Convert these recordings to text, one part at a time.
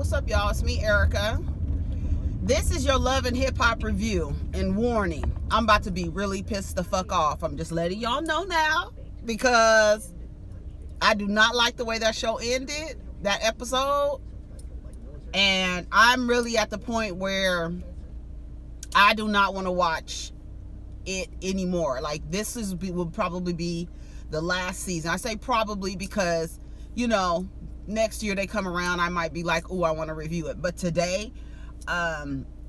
What's up, y'all? It's me, Erica. This is your love and hip hop review. And warning, I'm about to be really pissed the fuck off. I'm just letting y'all know now because I do not like the way that show ended, that episode. And I'm really at the point where I do not want to watch it anymore. Like, will probably be the last season. I say probably because, you know, next year they come around, I might be like, oh, I want to review it. But today,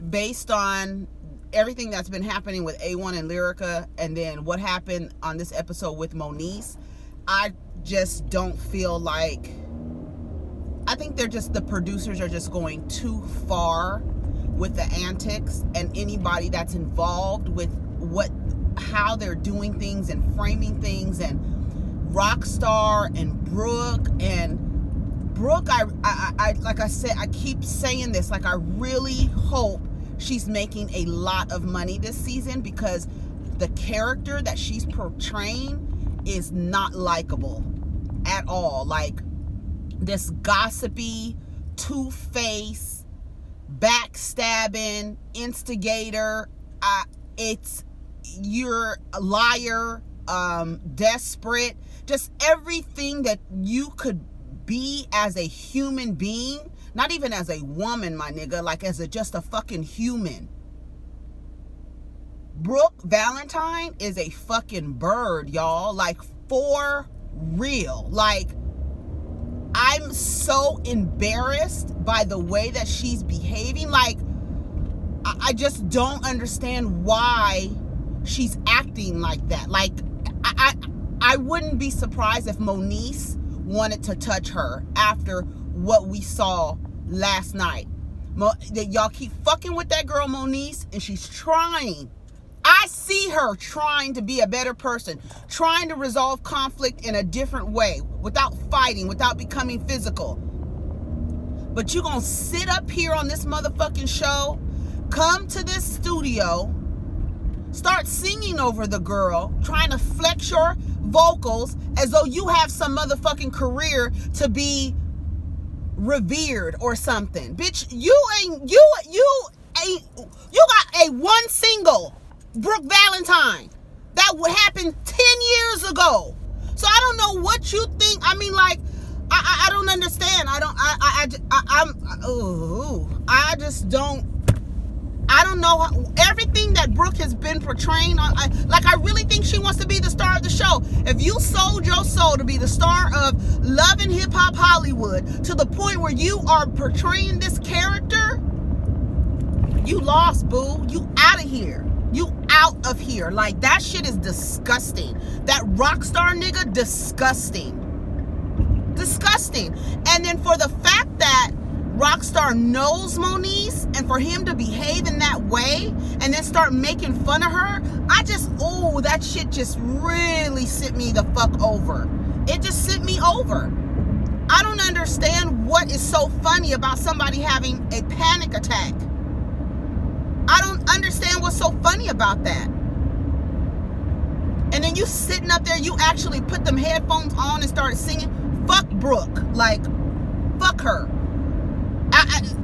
based on everything that's been happening with A1 and Lyrica, and then what happened on this episode with Moniece, I just don't feel like, I think the producers are just going too far with the antics, and anybody that's involved with how they're doing things and framing things, and Rockstar and Brooke, I like I said, I keep saying this, like, I really hope she's making a lot of money this season, because the character that she's portraying is not likable at all. Like, this gossipy, two-faced, backstabbing instigator, you're a liar, desperate, just everything that you could be as a human being, not even as a woman, my nigga, like as just a fucking human. Brooke Valentine is a fucking bird, y'all, like, for real. Like, I'm so embarrassed by the way that she's behaving. Like, I just don't understand why she's acting like that. Like, I wouldn't be surprised if Moniece wanted to touch her after what we saw last night. Y'all keep fucking with that girl Moniece, and she's trying. I see her trying to be a better person, trying to resolve conflict in a different way, without fighting, without becoming physical. But you gonna sit up here on this motherfucking show, come to this studio, start singing over the girl, trying to flex your vocals as though you have some motherfucking career to be revered or something. Bitch, you got a one single, Brooke Valentine, that would happen 10 years ago. So I don't know what you think. I mean, like, I don't understand. I don't know everything that Brooke has been portraying. I really think she wants to be the star of the show. If you sold your soul to be the star of Love and Hip Hop Hollywood to the point where you are portraying this character, you lost, boo. You out of here. You out of here. Like, that shit is disgusting. That Rockstar nigga, disgusting. Disgusting. And then for the fact that Rockstar knows Moniece, and for him to behave in that way and then start making fun of her, that shit just really sent me the fuck over. It just sent me over. I don't understand what is so funny about somebody having a panic attack. I don't understand what's so funny about that. And then you sitting up there, you actually put them headphones on and started singing. Fuck Brooke. Like, fuck her.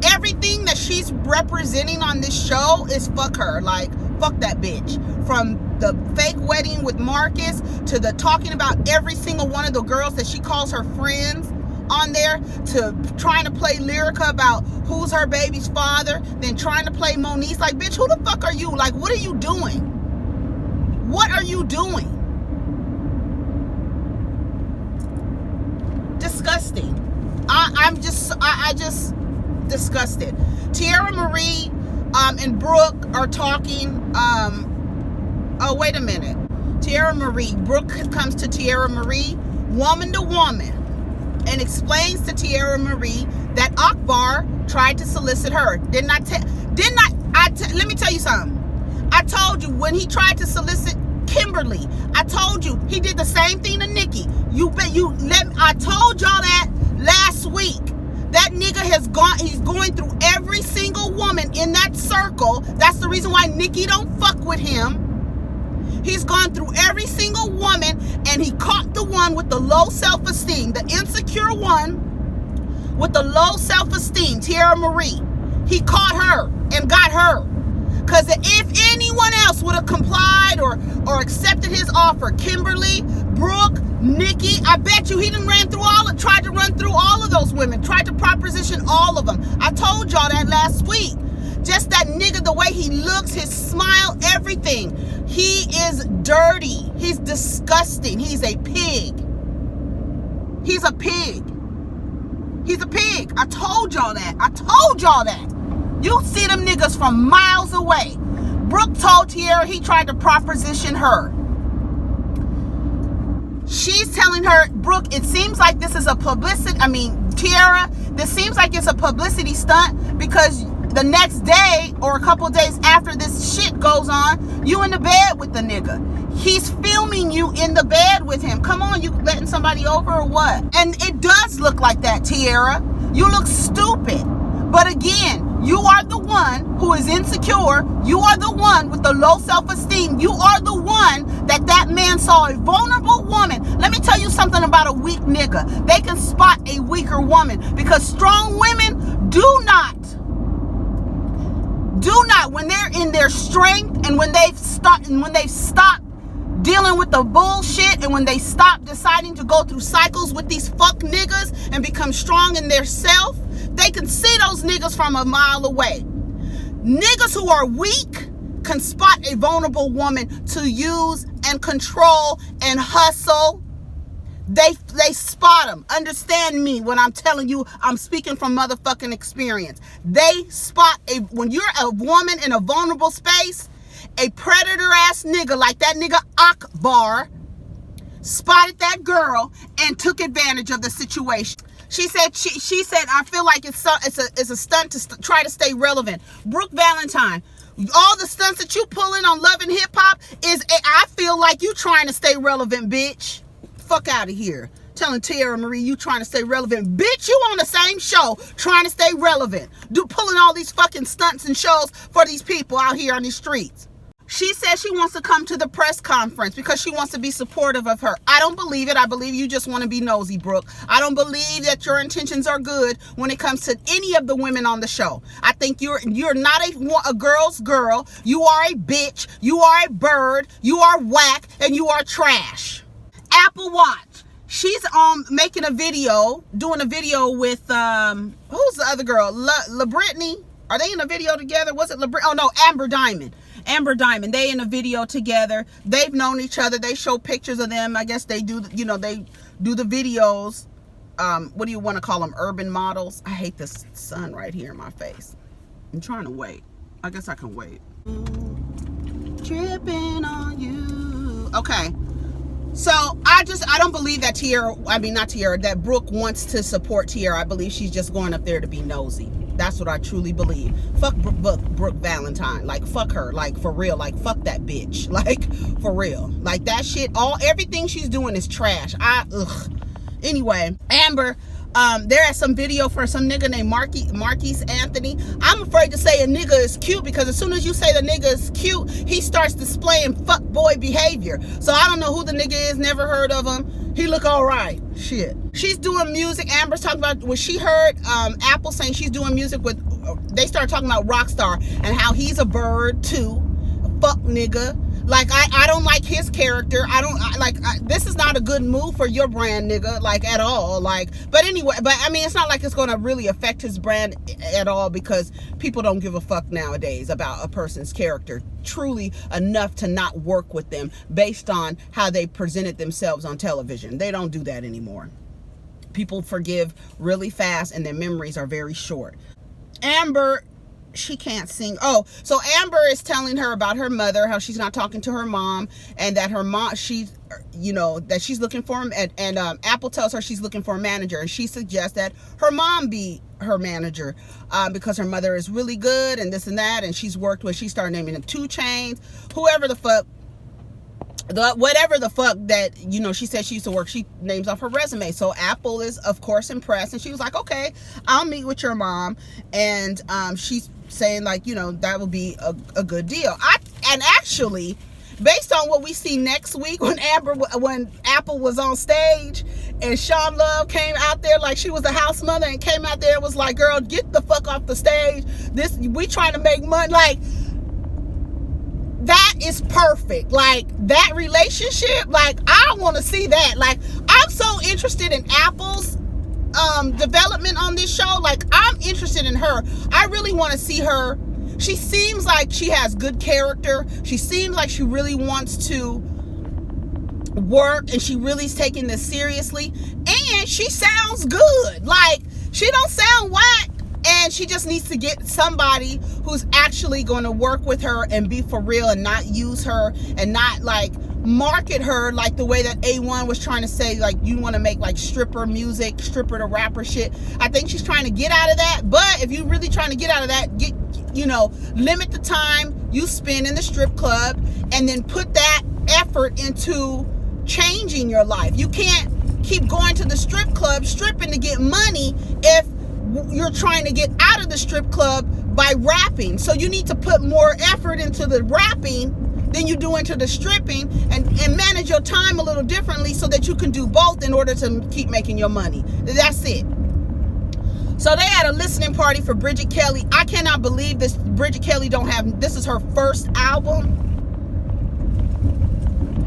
Everything that she's representing on this show is fuck her. Like, fuck that bitch. From the fake wedding with Marcus to the talking about every single one of the girls that she calls her friends on there, to trying to play Lyrica about who's her baby's father, then trying to play Moniece. Like, bitch, who the fuck are you? Like, what are you doing? What are you doing? Disgusting. I'm just disgusted. Teairra Marie and Brooke are talking. Oh, wait a minute. Teairra Marie. Brooke comes to Teairra Marie, woman to woman, and explains to Teairra Marie that Akbar tried to solicit her. Let me tell you something. I told you when he tried to solicit Kimberly, I told you he did the same thing to Nikki. I told y'all that last week. That nigga he's going through every single woman in that circle. That's the reason why Nikki don't fuck with him. He's gone through every single woman, and he caught the one with the low self-esteem, the insecure one, with the low self-esteem, Teairra Marie. He caught her and got her. Because if anyone else would have complied or accepted his offer, Kimberly, Brooke, Nikki, I bet you he done tried to run through all of those women, tried to proposition all of them. I told y'all that last week. Just that nigga, the way he looks, his smile, everything. He is dirty. He's disgusting. He's a pig. He's a pig. He's a pig. I told y'all that. I told y'all that. You see them niggas from miles away. Brooke told Teairra he tried to proposition her. She's telling her, Brooke, it seems like this is a Teairra, this seems like it's a publicity stunt because the next day or a couple days after this shit goes on, you in the bed with the nigga. He's filming you in the bed with him. Come on, you letting somebody over or what? And it does look like that, Teairra. You look stupid. But again, you are the one who is insecure. You are the one with the low self-esteem. You are the one that man saw a vulnerable woman. Let me tell you something about a weak nigga. They can spot a weaker woman because strong women do not, when they're in their strength and when they've stopped dealing with the bullshit and when they stop deciding to go through cycles with these fuck niggas and become strong in their self, they can see those niggas from a mile away. Niggas who are weak can spot a vulnerable woman to use and control and hustle. They spot them. Understand me when I'm telling you, I'm speaking from motherfucking experience. They spot when you're a woman in a vulnerable space, a predator ass nigga like that nigga Akbar spotted that girl and took advantage of the situation. She said, I feel like it's a stunt to try to stay relevant. Brooke Valentine, all the stunts that you pulling on Love and Hip Hop I feel like you trying to stay relevant, bitch. Fuck out of here. Telling Teairra Marie you trying to stay relevant. Bitch, you on the same show trying to stay relevant. Pulling all these fucking stunts and shows for these people out here on these streets. She says she wants to come to the press conference because she wants to be supportive of her. I don't believe it. I believe you just want to be nosy, Brooke. I don't believe that your intentions are good when it comes to any of the women on the show. I think you're not a girl's girl. You are a bitch. You are a bird. You are whack. And you are trash. Apple Watch. She's doing a video with who's the other girl? La Brittany. Are they in a video together? Was it La Brittany? Oh no, Amber Diamond. Amber Diamond. They in a video together. They've known each other. They show pictures of them. I guess they do. They do the videos. What do you want to call them? Urban models. I hate this sun right here in my face. I'm trying to wait. I guess I can wait. Tripping on you. Okay. So I don't believe that that Brooke wants to support Teairra. I believe she's just going up there to be nosy. That's what I truly believe. Fuck Brooke Valentine. Like, fuck her. Like, for real. Like, fuck that bitch. Like, for real. Like, that shit, everything she's doing is trash. Anyway, Amber, they're at some video for some nigga named Marquise Anthony. I'm afraid to say a nigga is cute because as soon as you say the nigga is cute, he starts displaying fuck boy behavior. So I don't know who the nigga is, never heard of him. He look all right. Shit. She's doing music. Amber's talking about when she heard Apple saying she's doing music with, they started talking about Rockstar and how he's a bird too. A fuck nigga. Like, I don't like his character. This is not a good move for your brand, nigga, like, at all. Like, but anyway, I mean, it's not like it's going to really affect his brand at all because people don't give a fuck nowadays about a person's character truly enough to not work with them based on how they presented themselves on television. They don't do that anymore. People forgive really fast and their memories are very short. Amber, she can't sing. Oh, so Amber is telling her about her mother, how she's not talking to her mom, and that her mom, that she's looking for him, and Apple tells her she's looking for a manager, and she suggests that her mom be her manager because her mother is really good and this and that, and she started naming them 2 Chainz, whoever the fuck, whatever the fuck that, she said she used to work, she names off her resume. So Apple is, of course, impressed, and she was like, okay, I'll meet with your mom, and she's saying, like, that would be a good deal. And actually, based on what we see next week when Apple was on stage and Sean Love came out there like she was a house mother and came out there and was like, girl, get the fuck off the stage. We trying to make money. Like, that is perfect. Like, that relationship, like, I want to see that. Like, I'm so interested in Apple's development on this show. Like, I'm interested in her. I really want to see her. She seems like she has good character. She seems like she really wants to work and she really is taking this seriously. And she sounds good. Like, she don't sound whack. And she just needs to get somebody who's actually going to work with her and be for real and not use her and not like market her like the way that A1 was trying to say, like, you want to make like stripper music, stripper to rapper shit. I think she's trying to get out of that. But if you're really trying to get out of that, limit the time you spend in the strip club and then put that effort into changing your life. You can't keep going to the strip club stripping to get money if you're trying to get out of the strip club by rapping. So you need to put more effort into the rapping than you do into the stripping and manage your time a little differently so that you can do both in order to keep making your money. That's it. So they had a listening party for Bridget Kelly. I cannot believe this. Bridget Kelly this is her first album.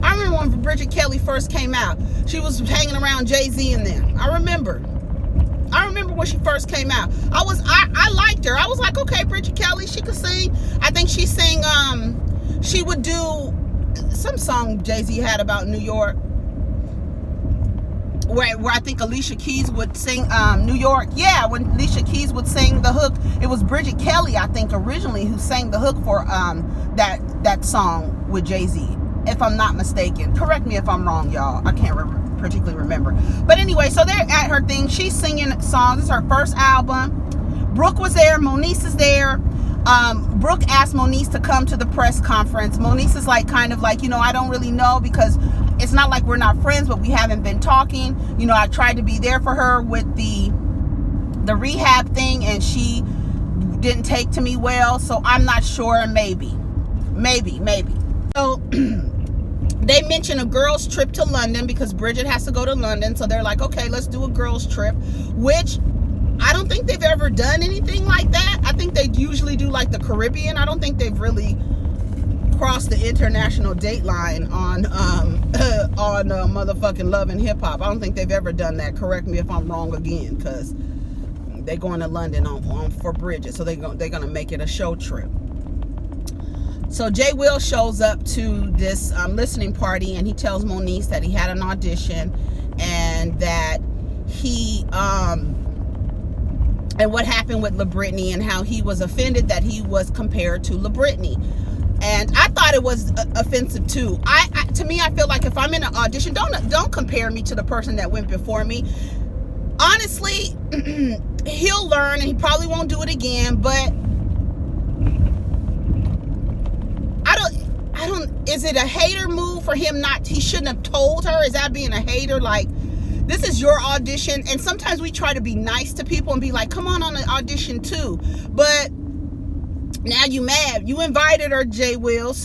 I remember when Bridget Kelly first came out. She was hanging around Jay-Z and them. I remember when she first came out. I liked her. I was like, okay, Bridget Kelly, she could sing. I think she sang, she would do some song Jay-Z had about New York. Where I think Alicia Keys would sing New York. Yeah, when Alicia Keys would sing the hook, it was Bridget Kelly, I think, originally who sang the hook for that song with Jay-Z, if I'm not mistaken. Correct me if I'm wrong, y'all. I can't particularly remember. But anyway, so they're at her thing. She's singing songs. This is her first album. Brooke was there. Moniece is there. Brooke asked Moniece to come to the press conference. Moniece is like, kind of like, I don't really know because it's not like we're not friends, but we haven't been talking. I tried to be there for her with the rehab thing and she didn't take to me well. So I'm not sure. Maybe. So they mentioned a girls trip to London because Bridget has to go to London. So they're like, okay, let's do a girls trip, which I don't think they've ever done anything like that. I think they usually do like the Caribbean. I don't think they've really crossed the international date line on motherfucking Love and Hip Hop. I don't think they've ever done that. Correct me if I'm wrong again, because they're going to London for Bridget. So they're gonna make it a show trip. So Jay Will shows up to this listening party and he tells Moniece that he had an audition and that he and what happened with LaBrittany and how he was offended that he was compared to LaBrittany. And I thought it was offensive too. To me, I feel like if I'm in an audition, don't compare me to the person that went before me. Honestly, he'll learn and he probably won't do it again, but I don't, is it a hater move for him he shouldn't have told her? Is that being a hater? Like, this is your audition. And sometimes we try to be nice to people and be like, come on the audition too. But now you mad. You invited her, Jay Will,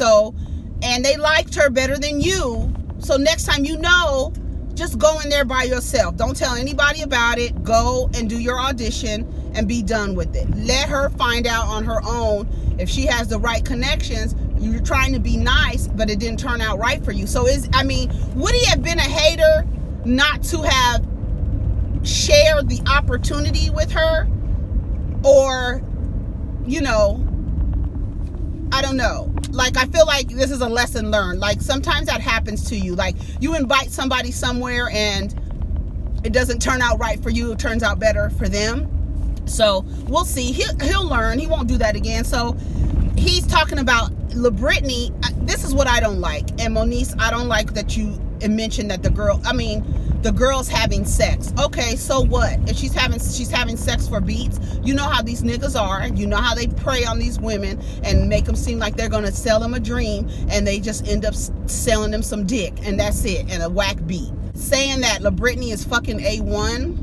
and they liked her better than you. So next time just go in there by yourself. Don't tell anybody about it. Go and do your audition and be done with it. Let her find out on her own if she has the right connections. You're trying to be nice, but it didn't turn out right for you. So would he have been a hater not to have shared the opportunity with her? Or, I don't know. Like, I feel like this is a lesson learned. Like, sometimes that happens to you. Like, you invite somebody somewhere and it doesn't turn out right for you. It turns out better for them. So we'll see. He'll learn. He won't do that again. So he's talking about LaBrittany. This is what I don't like. And Moniece, I don't like that you mentioned that the girl's having sex. Okay, so what? If she's having sex for beats, you know how these niggas are. You know how they prey on these women and make them seem like they're gonna sell them a dream, and they just end up selling them some dick, and that's it, and a whack beat. Saying that LaBrittany is fucking A1.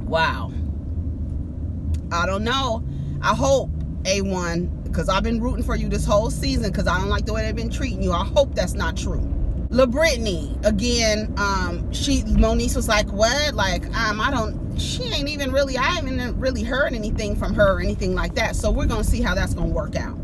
Wow. I don't know. I hope A1 because I've been rooting for you this whole season because I don't like the way they've been treating you. I hope that's not true. Brittany, again, Moniece was like, what? Like, I haven't really heard anything from her or anything like that. So we're going to see how that's going to work out.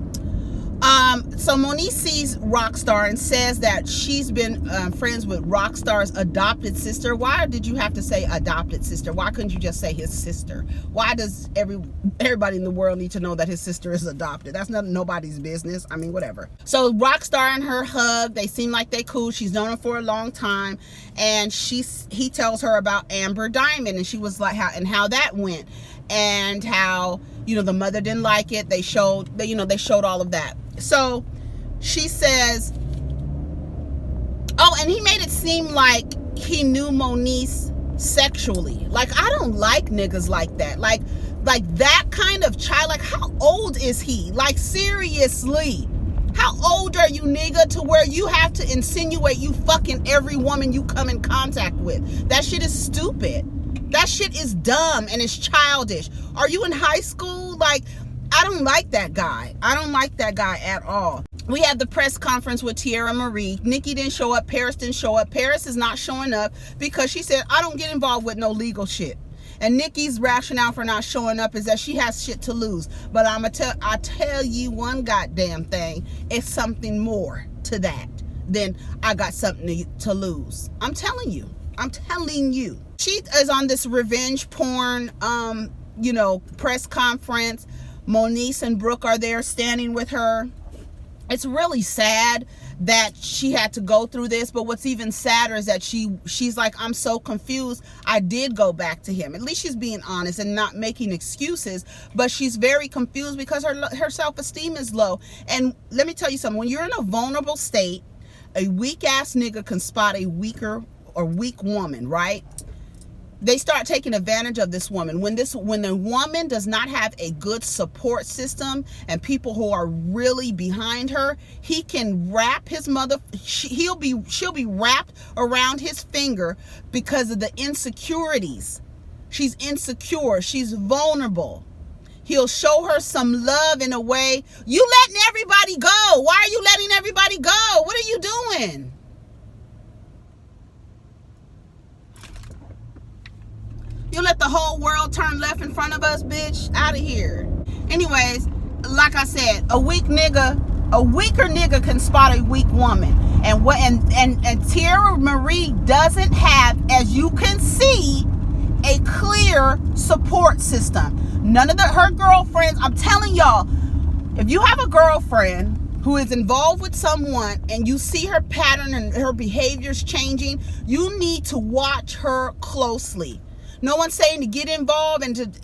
So Moniece sees Rockstar and says that she's been friends with Rockstar's adopted sister. Why did you have to say adopted sister? Why couldn't you just say his sister? Why does everybody in the world need to know that his sister is adopted? That's nobody's business. I mean, whatever. So Rockstar and her hug. They seem like they cool. She's known him for a long time, and he tells her about Amber Diamond, and she was like how that went, and how the mother didn't like it. They showed all of that. So she says, oh, and he made it seem like he knew Moniece sexually. Like, I don't like niggas like that. Like that kind of child. Like, how old is he? Like, seriously, how old are you, nigga, to where you have to insinuate you fucking every woman you come in contact with? That shit is stupid. That shit is dumb and it's childish. Are you in high school? Like, I don't like that guy. I don't like that guy at all. We had the press conference with Teairra Marie. Nikki didn't show up. Paris didn't show up. Paris is not showing up because she said, I don't get involved with no legal shit. And Nikki's rationale for not showing up is that she has shit to lose. But I tell you one goddamn thing. It's something more to that than I got something to lose. I'm telling you. I'm telling you. She is on this revenge porn, press conference. Moniece and Brooke are there standing with her. It's really sad that she had to go through this, but what's even sadder is that she's like, I'm so confused. I did go back to him. At least she's being honest and not making excuses, but she's very confused because her self-esteem is low. And let me tell you something. When you're in a vulnerable state, a weak-ass nigga can spot a weaker or weak woman, right? They start taking advantage of this woman. When the woman does not have a good support system and people who are really behind her, he can wrap his she'll be wrapped around his finger because of the insecurities. She's insecure. She's vulnerable. He'll show her some love in a way. You letting everybody go. Why are you letting everybody go? What are you doing? You let the whole world turn left in front of us, bitch. Out of here. Anyways, like I said, a weaker nigga can spot a weak woman. And Teairra Marie doesn't have, as you can see, a clear support system. None of her girlfriends, I'm telling y'all, if you have a girlfriend who is involved with someone and you see her pattern and her behaviors changing, you need to watch her closely. No one's saying to get involved,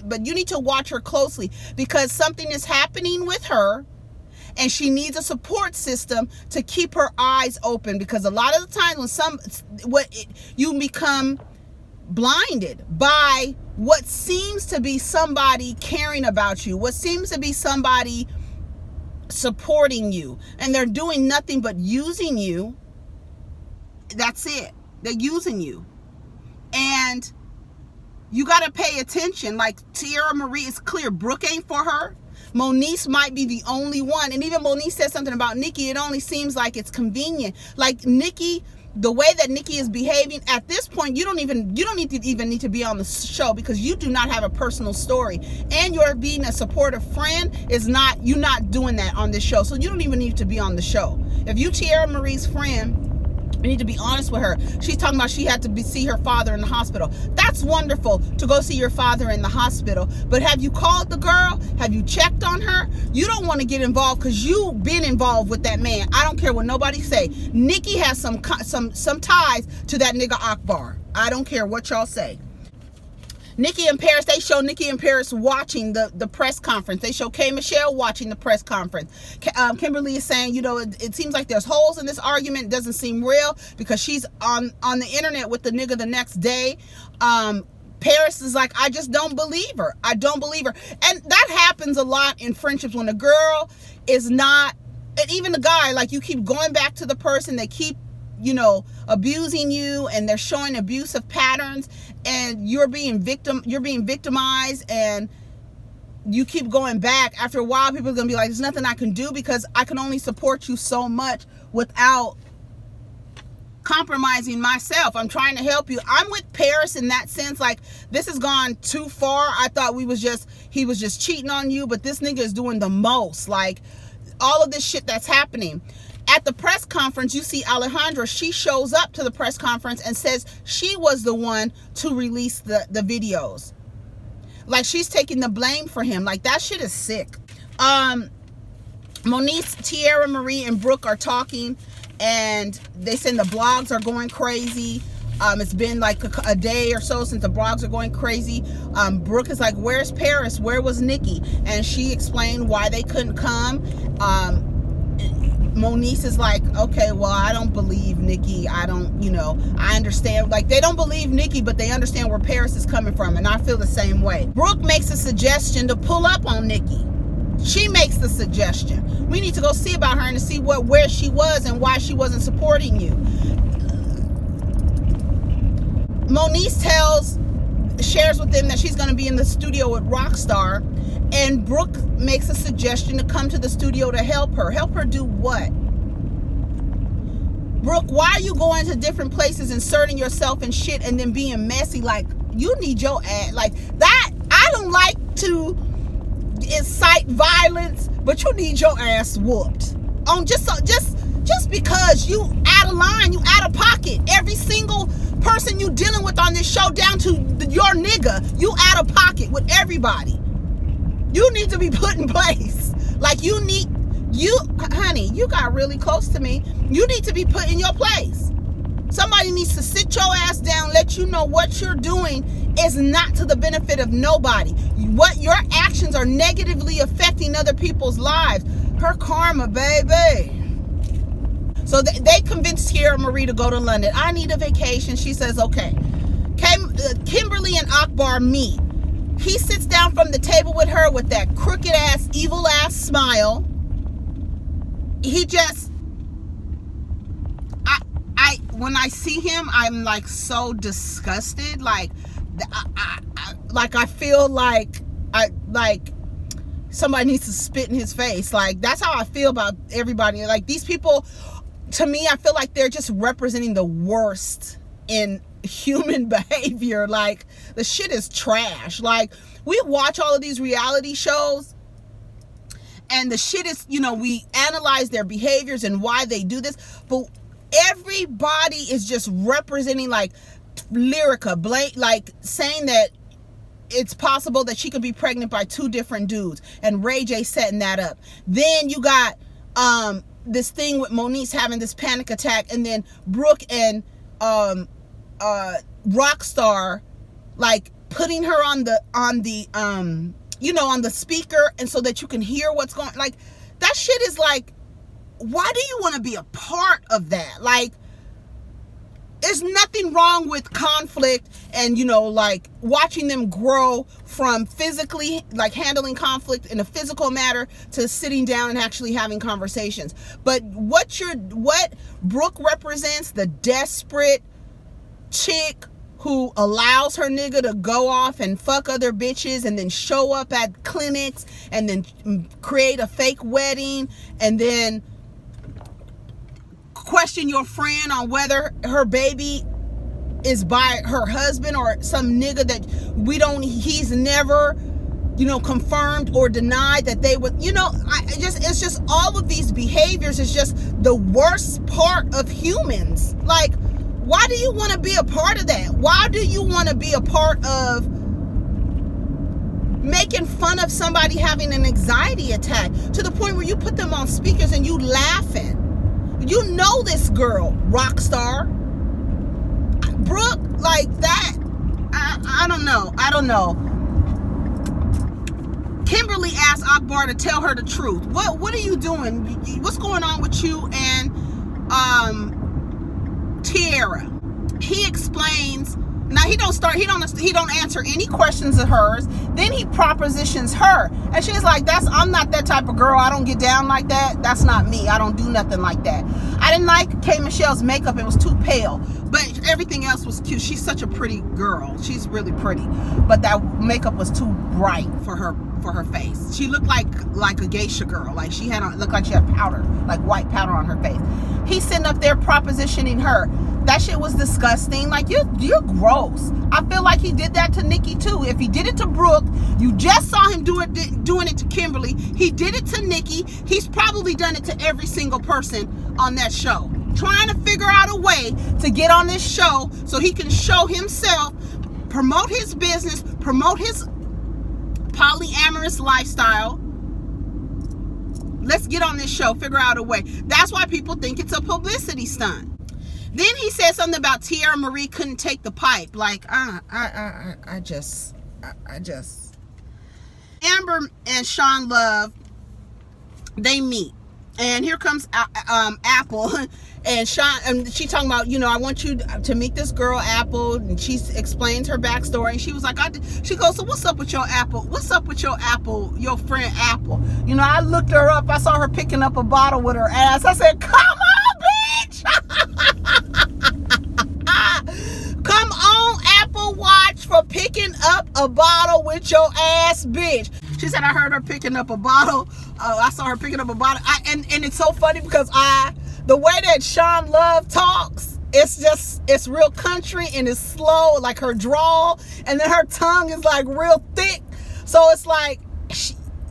but you need to watch her closely because something is happening with her and she needs a support system to keep her eyes open, because a lot of the times when you become blinded by what seems to be somebody caring about you, what seems to be somebody supporting you, and they're doing nothing but using you. That's it. They're using you. And you got to pay attention. Like, Teairra Marie is clear. Brooke ain't for her. Moniece might be the only one. And even Moniece said something about Nikki. It only seems like it's convenient. Like, Nikki, the way that Nikki is behaving at this point, you don't even need to be on the show because you do not have a personal story. And you're being a supportive friend you're not doing that on this show. So you don't even need to be on the show. If you Teairra Marie's friend, you need to be honest with her. She's talking about she had to see her father in the hospital. That's wonderful to go see your father in the hospital. But have you called the girl? Have you checked on her? You don't want to get involved because you've been involved with that man. I don't care what nobody say. Nikki has some ties to that nigga Akbar. I don't care what y'all say. Nikki and Paris, they show Nikki and Paris watching the press conference. They show K. Michelle watching the press conference. Kimberly is saying, it seems like there's holes in this argument. It doesn't seem real because she's on the internet with the nigga the next day. Paris is like, I just don't believe her. I don't believe her. And that happens a lot in friendships when a girl is not, and even the guy, like, you keep going back to the person, they keep abusing you, and they're showing abusive patterns, and you're being victimized, and you keep going back, after a while, people are going to be like, there's nothing I can do because I can only support you so much without compromising myself. I'm trying to help you. I'm with Paris in that sense. Like, this has gone too far. I thought he was just cheating on you, but this nigga is doing the most. Like, all of this shit that's happening. At the press conference, you see Alejandra. She shows up to the press conference and says she was the one to release the videos. Like, she's taking the blame for him. Like, that shit is sick. Moniece, Teairra, Marie, and Brooke are talking, and they saying the blogs are going crazy. It's been like a day or so since the blogs are going crazy. Brooke is like, where's Paris? Where was Nikki? And she explained why they couldn't come. Moniece is like, okay, well, I don't believe Nikki. I don't, you know, I understand. Like, they don't believe Nikki, but they understand where Paris is coming from. And I feel the same way. Brooke makes a suggestion to pull up on Nikki. She makes the suggestion. We need to go see about her and to see where she was and why she wasn't supporting you. Moniece shares with them that she's going to be in the studio with Rockstar, and Brooke makes a suggestion to come to the studio to help her. Help her do what? Brooke, why are you going to different places, inserting yourself in shit and then being messy? Like, you need your ass. Like, that, I don't like to incite violence, but you need your ass whooped. Just because you out of line, you out of pocket. Every single person you dealing with on this show, down to your nigga, you out of pocket with everybody. You need to be put in place. Like, honey, you got really close to me. You need to be put in your place. Somebody needs to sit your ass down, let you know what you're doing is not to the benefit of nobody. What your actions are negatively affecting other people's lives. Her karma, baby. So they convinced Teairra Marie to go to London. I need a vacation. She says, okay. Kimberly and Akbar meet. He sits down from the table with her with that crooked ass, evil ass smile. He just, when I see him, I'm like so disgusted. Like, I feel like somebody needs to spit in his face. Like, that's how I feel about everybody. Like, these people, to me, I feel like they're just representing the worst in human behavior. Like, the shit is trash. Like, we watch all of these reality shows, and the shit is, you know, we analyze their behaviors and why they do this, but everybody is just representing, like, Lyrica, like saying that it's possible that she could be pregnant by 2 different dudes, and Ray J setting that up. Then you got this thing with Moniece having this panic attack, and then Brooke and Rockstar, like, putting her on the speaker, and so that you can hear what's going, like, that shit is like, why do you want to be a part of that? Like, there's nothing wrong with conflict and, you know, like, watching them grow from physically, like, handling conflict in a physical matter to sitting down and actually having conversations. But what Brooke represents, the desperate chick who allows her nigga to go off and fuck other bitches and then show up at clinics and then create a fake wedding and then question your friend on whether her baby is by her husband or some nigga that he's never, you know, confirmed or denied that they would, you know, it's just all of these behaviors is just the worst part of humans. Like, why do you want to be a part of that? Why do you want to be a part of making fun of somebody having an anxiety attack to the point where you put them on speakers and you laughing? You know this girl, Rockstar. Brooke, like that, I don't know. Kimberly asked Akbar to tell her the truth. What are you doing? What's going on with you and Teairra? He explains Now he don't answer any questions of hers. Then he propositions her, and she's like, I'm not that type of girl. I don't get down like that. That's not me. I don't do nothing like that. I didn't like K. Michelle's makeup. It was too pale, but everything else was cute. She's such a pretty girl. She's really pretty, but that makeup was too bright for her face. She looked like a geisha girl. Like looked like she had powder, like white powder on her face. He's sitting up there propositioning her. That shit was disgusting. Like, you're gross. I feel like he did that to Nikki too. If he did it to Brooke, you just saw him doing it to Kimberly. He did it to Nikki. He's probably done it to every single person on that show. Trying to figure out a way to get on this show so he can show himself, promote his business, promote his polyamorous lifestyle. Let's get on this show, figure out a way. That's why people think it's a publicity stunt. Then he said something about Teairra Marie couldn't take the pipe. Like, I just. Amber and Shun Love, they meet. And here comes Apple. And she talking about, I want you to meet this girl, Apple. And she explains her backstory. And she was like, she goes, so what's up with your Apple? What's up with your Apple, your friend Apple? I looked her up. I saw her picking up a bottle with her ass. I said, come on, bitch. Come on, Apple Watch, for picking up a bottle with your ass, bitch. She said, I heard her picking up a bottle. I saw her picking up a bottle. And it's so funny because the way that Shun Love talks, it's real country and it's slow, like her drawl. And then her tongue is like real thick. So it's like,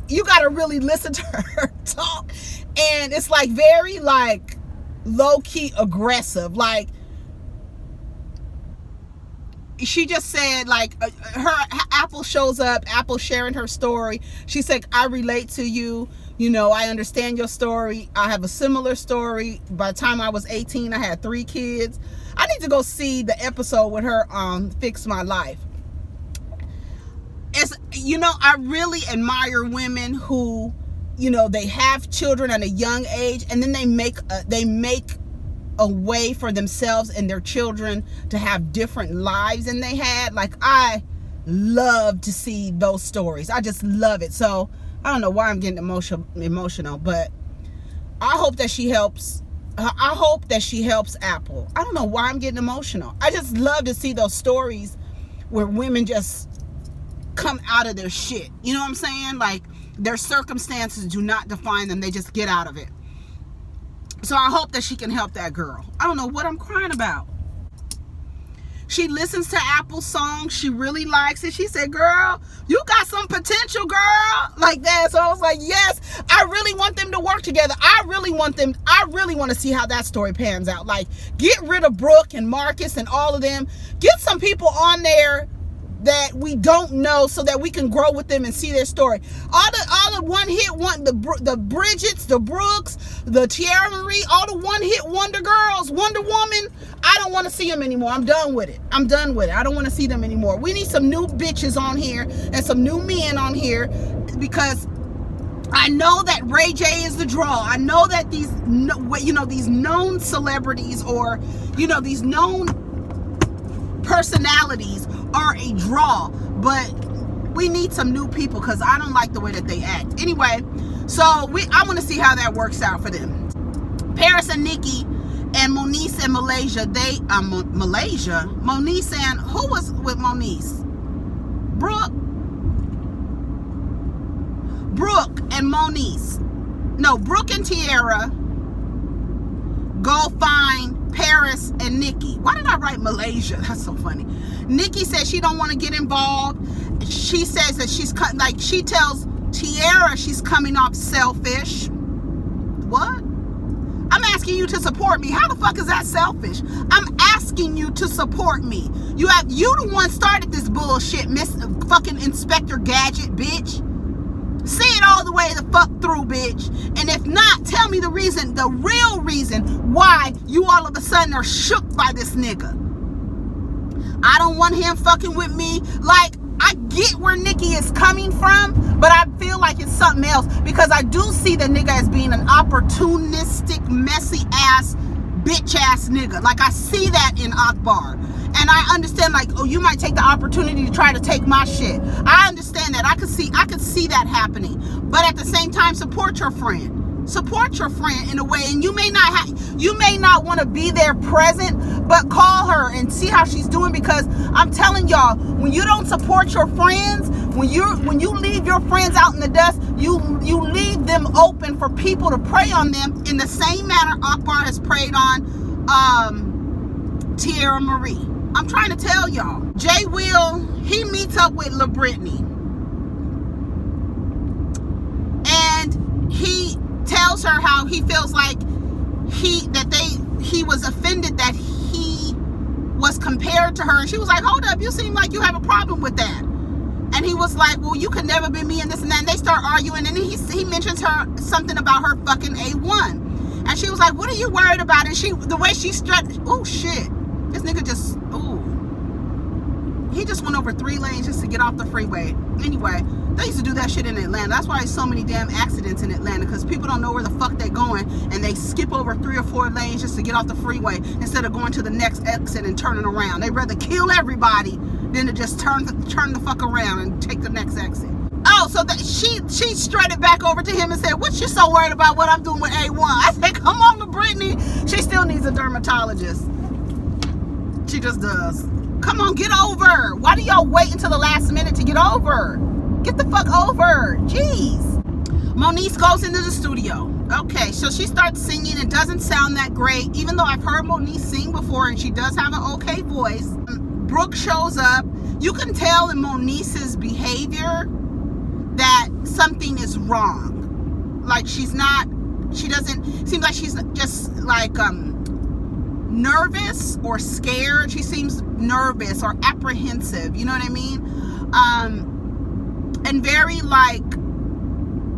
you got to really listen to her talk. And it's like very like low-key aggressive. Like, she just said, like, her Apple shows up, Apple sharing her story. She said, I relate to you. I understand your story. I have a similar story. By the time I was 18, I had 3 kids. I need to go see the episode with her on Fix My Life. It's, I really admire women who, they have children at a young age, and then they make a way for themselves and their children to have different lives than they had. Like, I love to see those stories. I just love it. So I don't know why I'm getting emotional, but I hope that she helps. I hope that she helps Apple. I don't know why I'm getting emotional. I just love to see those stories where women just come out of their shit. You know what I'm saying? Like, their circumstances do not define them. They just get out of it. So I hope that she can help that girl. I don't know what I'm crying about. She listens to Apple's songs. She really likes it. She said, girl, you got some potential, girl. Like that. So I was like, yes, I really want them to work together. I really want to see how that story pans out. Like, get rid of Brooke and Marcus and all of them. Get some people on there that we don't know so that we can grow with them and see their story. All the the Bridgets, the Brooks, the Teairra Marie, all the one-hit wonder girls, Wonder Woman, I don't want to see them anymore. I'm done with it. I don't want to see them anymore. We need some new bitches on here and some new men on here, because I know that Ray J is the draw. I know that these known celebrities, or these known personalities are a draw, but we need some new people because I don't like the way that they act. Anyway, so I want to see how that works out for them. Paris and Nikki and Moniece and Malaysia, Moniece and, who was with Moniece? Brooke and Moniece. No, Brooke and Teairra go find Paris and Nikki. Why did I write Malaysia? That's so funny. Nikki says she don't want to get involved. She says that she tells Teairra she's coming off selfish. What? I'm asking you to support me. How the fuck is that selfish? I'm asking you to support me. You the one started this bullshit, Miss fucking Inspector Gadget, bitch. See it all the way the fuck through, bitch. And if not, tell me the real reason why you all of a sudden are shook by this nigga. I don't want him fucking with me. Like, I get where Nikki is coming from, but I feel like it's something else, because I do see the nigga as being an opportunistic, messy ass bitch ass nigga. Like, I see that in Akbar. And I understand, like, oh, you might take the opportunity to try to take my shit. I understand that. I could see that happening. But at the same time, support your friend. Support your friend in a way. And you may not want to be there present, but call her and see how she's doing, because I'm telling y'all, when you don't support your friends, when you leave your friends out in the dust, you leave them open for people to prey on them in the same manner Akbar has preyed on Teairra Marie. I'm trying to tell y'all. Jay Will, he meets up with La Brittany. And he tells her how he feels like he was offended that he was compared to her. And she was like, hold up, you seem like you have a problem with that. And he was like, well, you could never be me and this and that. And they start arguing. And then he mentions her something about her fucking A1. And she was like, what are you worried about? And the way she stretched, oh shit. This nigga just, he just went over 3 lanes just to get off the freeway. Anyway, they used to do that shit in Atlanta. That's why there's so many damn accidents in Atlanta, because people don't know where the fuck they're going, and they skip over 3 or 4 lanes just to get off the freeway instead of going to the next exit and turning around. They'd rather kill everybody than to just turn the fuck around and take the next exit. Oh, so that she strutted back over to him and said, what you so worried about what I'm doing with A1? I said, come on to Brittany. She still needs a dermatologist. She just does. Come on, get over. Why do y'all wait until the last minute to get over? Get the fuck over. Jeez. Moniece goes into the studio. Okay, so she starts singing. It doesn't sound that great, even though I've heard Moniece sing before and she does have an okay voice. Brooke shows up. You can tell in Moniece's behavior that something is wrong. Like, seems like she's just like nervous or scared. She seems nervous or apprehensive, you know what I mean? And very like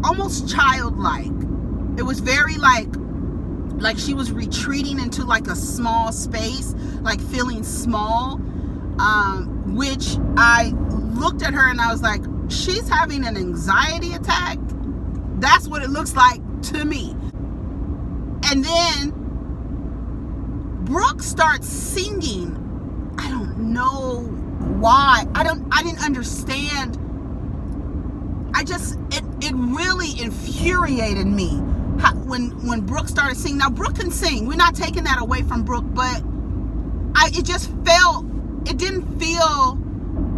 almost childlike. It was very like she was retreating into like a small space, like feeling small, which I looked at her and I was like, she's having an anxiety attack. That's what it looks like to me. And then Brooke starts singing. I don't know why. I didn't understand. It really infuriated me when Brooke started singing. Now, Brooke can sing. We're not taking that away from Brooke, but it didn't feel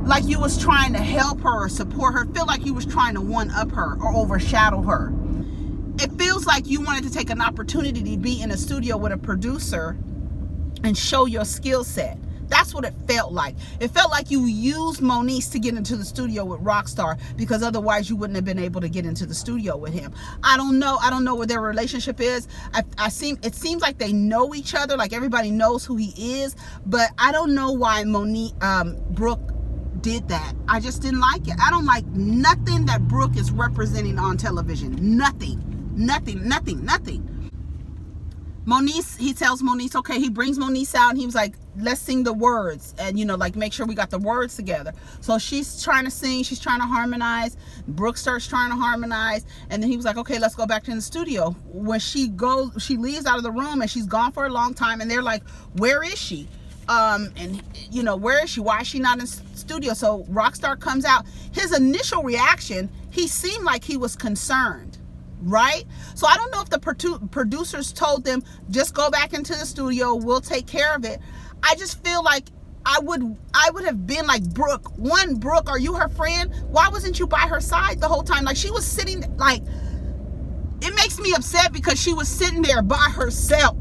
like you was trying to help her or support her. It felt like you was trying to one-up her or overshadow her. It feels like you wanted to take an opportunity to be in a studio with a producer and show your skill set. That's what it felt like. It felt like you used Moniece to get into the studio with Rockstar, because otherwise you wouldn't have been able to get into the studio with him. I don't know what their relationship is. It seems like they know each other, like everybody knows who he is, but I don't know why Brooke did that. I just didn't like it. I don't like nothing that Brooke is representing on television. Nothing. Moniece, he tells Moniece, okay, he brings Moniece out and he was like, let's sing the words and, like, make sure we got the words together. So she's trying to sing, she's trying to harmonize. Brooke starts trying to harmonize. And then he was like, okay, let's go back to the studio. When she leaves out of the room and she's gone for a long time and they're like, where is she? Where is she? Why is she not in the studio? So Rockstar comes out. His initial reaction, he seemed like he was concerned. Right? So I don't know if the producers told them, just go back into the studio, we'll take care of it. I just feel like I would have been like, Brooke, are you her friend? Why wasn't you by her side the whole time? Like, she was sitting, like, it makes me upset because she was sitting there by herself.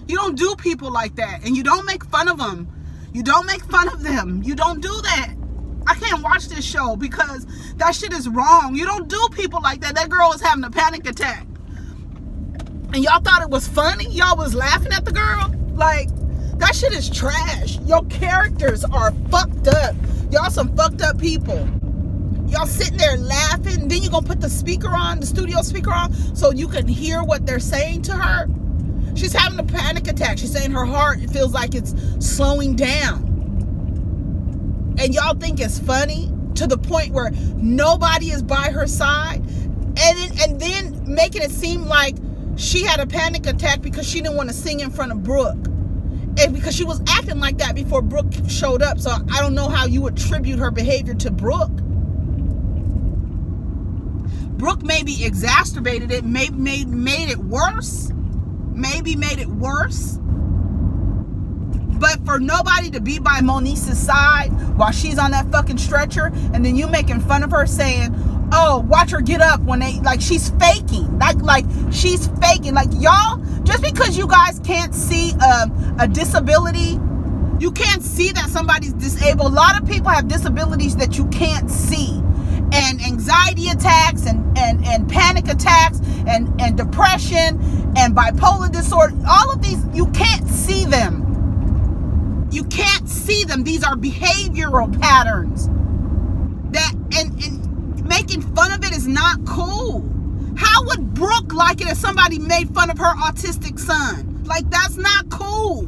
You don't do people like that, and you don't make fun of them. You don't make fun of them. You don't do that. I can't watch this show because that shit is wrong. You don't do people like that. That girl was having a panic attack. And y'all thought it was funny? Y'all was laughing at the girl? Like, that shit is trash. Your characters are fucked up. Y'all some fucked up people. Y'all sitting there laughing. Then you gonna put the speaker on, the studio speaker on, so you can hear what they're saying to her? She's having a panic attack. She's saying her heart feels like it's slowing down. And y'all think it's funny to the point where nobody is by her side, and then making it seem like she had a panic attack because she didn't want to sing in front of Brooke. And because she was acting like that before Brooke showed up. So I don't know how you attribute her behavior to Brooke. Brooke maybe exacerbated it, made it worse. Maybe made it worse. But for nobody to be by Moniece's side while she's on that fucking stretcher, and then you making fun of her saying, oh, watch her get up when they, like, she's faking. Like she's faking. Like, y'all, just because you guys can't see a disability, you can't see that somebody's disabled. A lot of people have disabilities that you can't see. And anxiety attacks and panic attacks and depression and bipolar disorder, all of these, you can't see them. You can't see them. These are behavioral patterns. That and making fun of it is not cool. How would Brooke like it if somebody made fun of her autistic son? Like, that's not cool.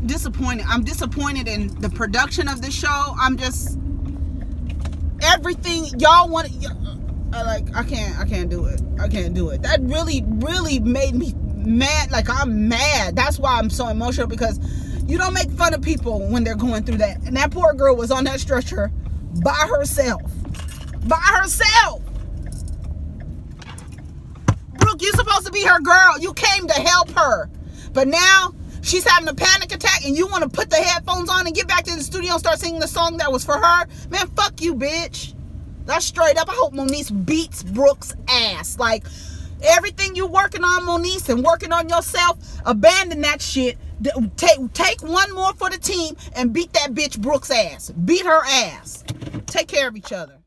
Disappointed. I'm disappointed in the production of the show. I'm just, everything y'all want. I can't do it. I can't do it. That really made me mad. Like, I'm mad. That's why I'm so emotional, because you don't make fun of people when they're going through that. And that poor girl was on that stretcher by herself. Brooke, you're supposed to be her girl. You came to help her. But now she's having a panic attack and you want to put the headphones on and get back to the studio and start singing the song that was for her? Man, fuck you, bitch. That's straight up. I hope Moniece beats Brooke's ass. Like, everything you working on, Moniece, and working on yourself, abandon that shit. Take one more for the team and beat that bitch Brooke's ass. Beat her ass. Take care of each other.